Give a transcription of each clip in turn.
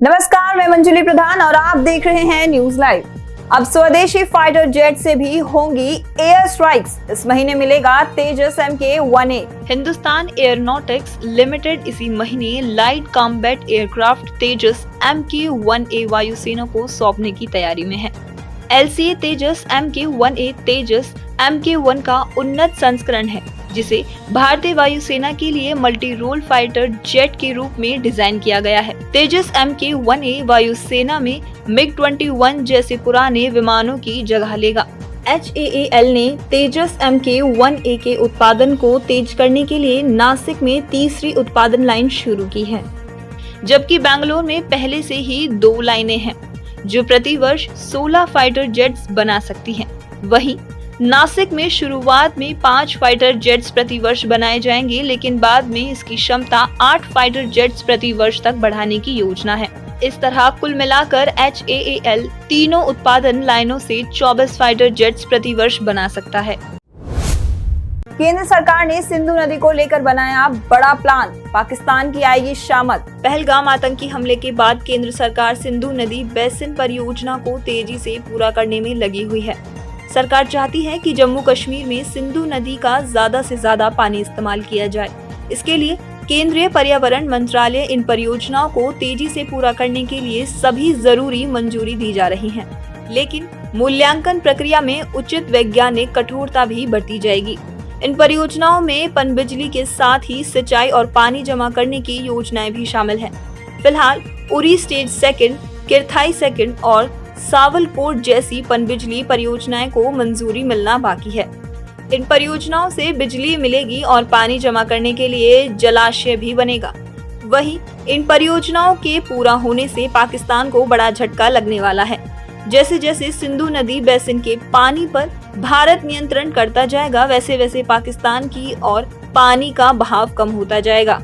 नमस्कार, मैं मंजुली प्रधान और आप देख रहे हैं न्यूज लाइव। अब स्वदेशी फाइटर जेट से भी होंगी एयर स्ट्राइक्स। इस महीने मिलेगा तेजस MK-1A। हिंदुस्तान एयरोनॉटिक्स लिमिटेड इसी महीने लाइट कॉम्बैट एयरक्राफ्ट तेजस MK-1A वायुसेना को सौंपने की तैयारी में है। LCA तेजस MK-1A तेजस MK-1 का उन्नत संस्करण है, जिसे भारतीय वायुसेना के लिए मल्टी रोल फाइटर जेट के रूप में डिजाइन किया गया है। तेजस MK-1A वायुसेना में MiG-21 जैसे पुराने विमानों की जगह लेगा। HAL ने तेजस MK-1A के उत्पादन को तेज करने के लिए नासिक में तीसरी उत्पादन लाइन शुरू की है, जबकि बेंगलुरु में पहले से ही 2 लाइनें हैं, जो प्रति वर्ष 16 फाइटर जेट्स बना सकती हैं। वहीं नासिक में शुरुआत में 5 फाइटर जेट्स प्रति वर्ष बनाए जाएंगे, लेकिन बाद में इसकी क्षमता 8 फाइटर जेट्स प्रति वर्ष तक बढ़ाने की योजना है। इस तरह कुल मिलाकर HAL तीनों उत्पादन लाइनों से 24 फाइटर जेट्स प्रति वर्ष बना सकता है। केंद्र सरकार ने सिंधु नदी को लेकर बनाया बड़ा प्लान, पाकिस्तान की आएगी शामत। पहलगाम आतंकी हमले के बाद केंद्र सरकार सिंधु नदी बेसिन परियोजना को तेजी से पूरा करने में लगी हुई है। सरकार चाहती है कि जम्मू कश्मीर में सिंधु नदी का ज्यादा से ज्यादा पानी इस्तेमाल किया जाए। इसके लिए केंद्रीय पर्यावरण मंत्रालय इन परियोजनाओं को तेजी से पूरा करने के लिए सभी जरूरी मंजूरी दी जा रही है, लेकिन मूल्यांकन प्रक्रिया में उचित वैज्ञानिक कठोरता भी बरती जाएगी। इन परियोजनाओं में पनबिजली के साथ ही सिंचाई और पानी जमा करने की योजनाएं भी शामिल हैं। फिलहाल उरी स्टेज 2, किरथाई 2 और सावलकोट जैसी पनबिजली परियोजनाएं को मंजूरी मिलना बाकी है। इन परियोजनाओं से बिजली मिलेगी और पानी जमा करने के लिए जलाशय भी बनेगा। वहीं इन परियोजनाओं के पूरा होने से पाकिस्तान को बड़ा झटका लगने वाला है। जैसे जैसे सिंधु नदी बेसिन के पानी पर भारत नियंत्रण करता जाएगा, वैसे वैसे पाकिस्तान की ओर पानी का बहाव कम होता जाएगा।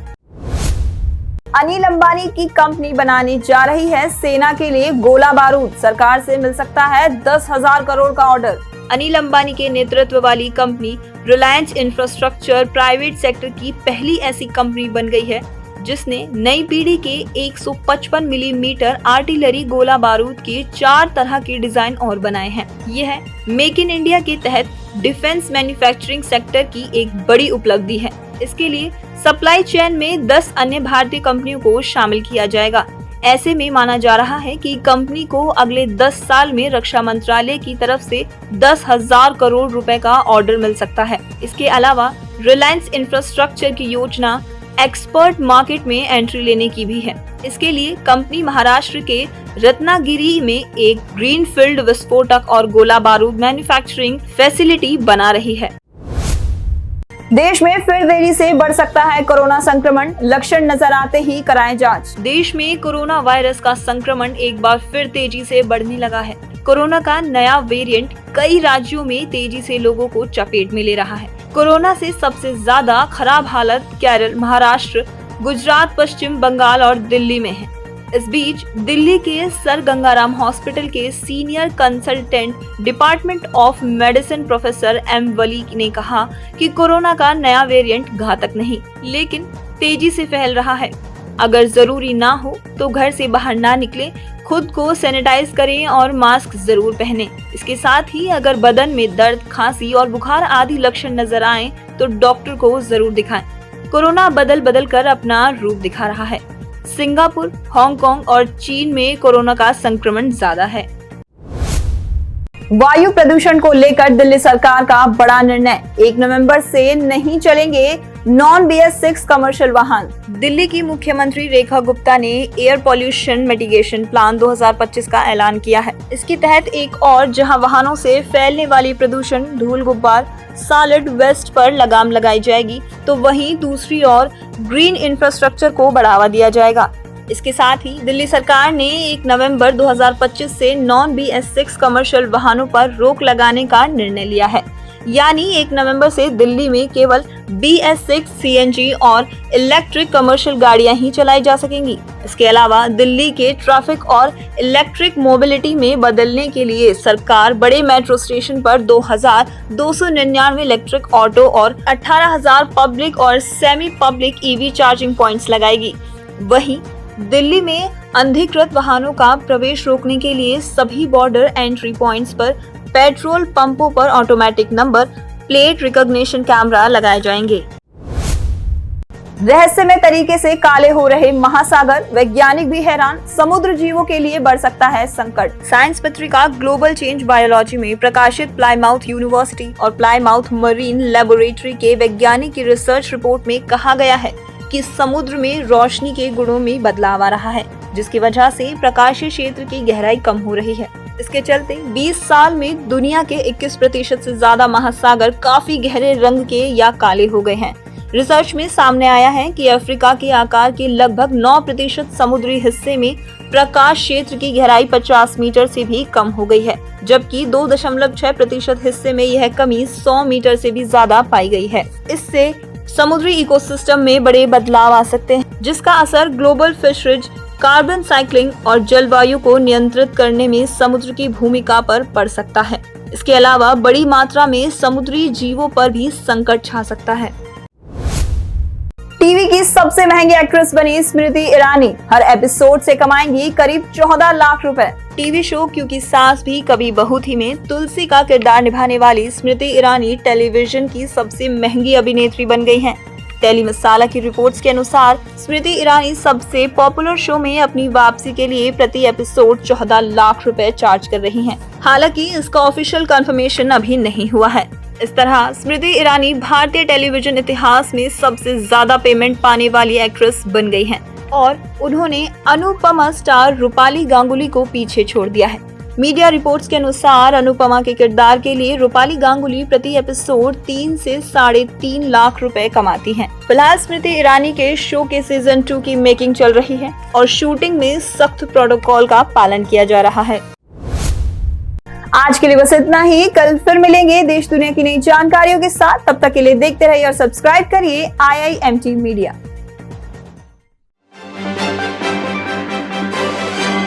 अनिल अंबानी की कंपनी बनाने जा रही है सेना के लिए गोला बारूद। सरकार से मिल सकता है 10,000 करोड़ का ऑर्डर। अनिल अंबानी के नेतृत्व वाली company Reliance infrastructure private sector की पहली ऐसी कंपनी बन गई है, जिसने नई पीढ़ी के 155 मिलीमीटर आर्टिलरी गोला बारूद के 4 तरह के डिजाइन और बनाए हैं। यह मेक इन इंडिया के तहत डिफेंस मैन्युफैक्चरिंग सेक्टर की एक बड़ी उपलब्धि है। इसके लिए सप्लाई चेन में 10 अन्य भारतीय कंपनियों को शामिल किया जाएगा। ऐसे में माना जा रहा है कि कंपनी को अगले 10 साल में रक्षा मंत्रालय की तरफ से 10,000 करोड़ रुपए का ऑर्डर मिल सकता है। इसके अलावा रिलायंस इंफ्रास्ट्रक्चर की योजना एक्सपर्ट मार्केट में एंट्री लेने की भी है। इसके लिए कंपनी महाराष्ट्र के रत्नागिरी में एक ग्रीनफील्ड विस्फोटक और गोला बारूद मैन्युफैक्चरिंग फैसिलिटी बना रही है। देश में फिर देरी से बढ़ सकता है कोरोना संक्रमण, लक्षण नजर आते ही कराएं जांच। देश में कोरोना वायरस का संक्रमण एक बार फिर तेजी से बढ़ने लगा है। कोरोना का नया वेरिएंट कई राज्यों में तेजी से लोगों को चपेट में ले रहा है। कोरोना से सबसे ज्यादा खराब हालत केरल, महाराष्ट्र, गुजरात, पश्चिम बंगाल और दिल्ली में है। इस बीच दिल्ली के सर गंगाराम हॉस्पिटल के senior consultant department of medicine professor M वली ने कहा कि कोरोना का नया वेरिएंट घातक नहीं, लेकिन तेजी से फैल रहा है। अगर जरूरी ना हो तो घर से बाहर ना निकलें, खुद को सैनिटाइज करें और मास्क जरूर पहनें। इसके साथ ही अगर बदन में दर्द, खांसी और बुखार आदि लक्षण नजर आए तो डॉक्टर को जरूर दिखाएं। कोरोना बदल बदल कर अपना रूप दिखा रहा है। सिंगापुर, हांगकांग और चीन में कोरोना का संक्रमण ज्यादा है। वायु प्रदूषण को लेकर दिल्ली सरकार का बड़ा निर्णय, 1 नवंबर से नहीं चलेंगे नॉन BS6 कमर्शियल वाहन। दिल्ली की मुख्यमंत्री रेखा गुप्ता ने एयर पॉल्यूशन मिटिगेशन प्लान 2025 का ऐलान किया है। इसके तहत एक और जहां वाहनों से फैलने वाली प्रदूषण, धूल, गुब्बार, सॉलिड वेस्ट पर लगाम लगाई जाएगी, तो वहीं दूसरी ओर ग्रीन इंफ्रास्ट्रक्चर को बढ़ावा दिया जाएगा। इसके साथ ही दिल्ली सरकार ने 1 नवंबर 2025 से नॉन BS6 कमर्शियल वाहनों पर रोक लगाने का निर्णय लिया है। यानी 1 नवंबर से दिल्ली में केवल BS6 CNG और इलेक्ट्रिक कमर्शियल गाड़ियां ही चलाई जा सकेंगी। इसके अलावा दिल्ली के ट्रैफिक और इलेक्ट्रिक मोबिलिटी में बदलने के लिए सरकार बड़े मेट्रो स्टेशन पर 2,299 इलेक्ट्रिक ऑटो और 18,000 पब्लिक और semi public EV charging points लगाएगी। वहीं दिल्ली में अनधिकृत वाहनों का प्रवेश रोकने के लिए सभी बॉर्डर एंट्री पॉइंट्स पर पेट्रोल पंपों पर automatic number plate recognition camera लगाए जाएंगे। रहस्यमय तरीके से काले हो रहे महासागर, वैज्ञानिक भी हैरान, समुद्र जीवों के लिए बढ़ सकता है संकट। साइंस पत्रिका ग्लोबल चेंज बायोलॉजी में प्रकाशित प्लाईमाउथ यूनिवर्सिटी और प्लाईमाउथ मरीन लेबोरेटरी के वैज्ञानिक की रिसर्च रिपोर्ट में कहा गया है कि समुद्र में रोशनी के गुणों में बदलाव आ रहा है, जिसकी वजह से प्रकाशीय क्षेत्र की गहराई कम हो रही है। इसके चलते 20 साल में दुनिया के 21% से ज्यादा महासागर काफी गहरे रंग के या काले हो गए हैं। रिसर्च में सामने आया है कि अफ्रीका के आकार के लगभग 9% समुद्री हिस्से में प्रकाश क्षेत्र की गहराई 50 मीटर से भी कम हो गई है, जबकि 2.6% हिस्से में यह कमी 100 मीटर से भी ज्यादा पाई गई है। इससे समुद्री इकोसिस्टम में बड़े बदलाव आ सकते हैं, जिसका असर ग्लोबल फिशरीज, कार्बन साइक्लिंग और जलवायु को नियंत्रित करने में समुद्र की भूमिका पर पड़ सकता है। इसके अलावा बड़ी मात्रा में समुद्री जीवों पर भी संकट छा सकता है। टीवी की सबसे महंगी एक्ट्रेस बनी स्मृति ईरानी, हर एपिसोड से कमाएंगी करीब 14 लाख रुपए। टीवी शो क्योंकि सास भी कभी बहू थी में तुलसी का किरदार निभाने वाली स्मृति ईरानी टेलीविजन की सबसे महंगी अभिनेत्री बन गई हैं। टेली मसाला की रिपोर्ट्स के अनुसार स्मृति ईरानी सबसे पॉपुलर शो में अपनी वापसी के लिए प्रति एपिसोड 14 लाख रुपए चार्ज कर रही हैं। हालांकि इसका ऑफिशियल कंफर्मेशन अभी नहीं हुआ है। इस तरह स्मृति ईरानी भारतीय टेलीविजन इतिहास में सबसे ज्यादा पेमेंट पाने वाली एक्ट्रेस बन गई हैं और उन्होंने अनुपमा स्टार रूपाली गांगुली को पीछे छोड़ दिया है। मीडिया रिपोर्ट्स के अनुसार अनुपमा के किरदार के लिए रूपाली गांगुली प्रति एपिसोड 3 से 3.5 लाख रुपए कमाती हैं। फिलहाल स्मृति ईरानी के शो के सीजन 2 की मेकिंग चल रही है और शूटिंग में सख्त प्रोटोकॉल का पालन किया जा रहा है। आज के लिए बस इतना ही। कल फिर मिलेंगे देश दुनिया की नई जानकारियों के साथ। तब तक के लिए देखते रहिए और सब्सक्राइब करिए IIMT मीडिया।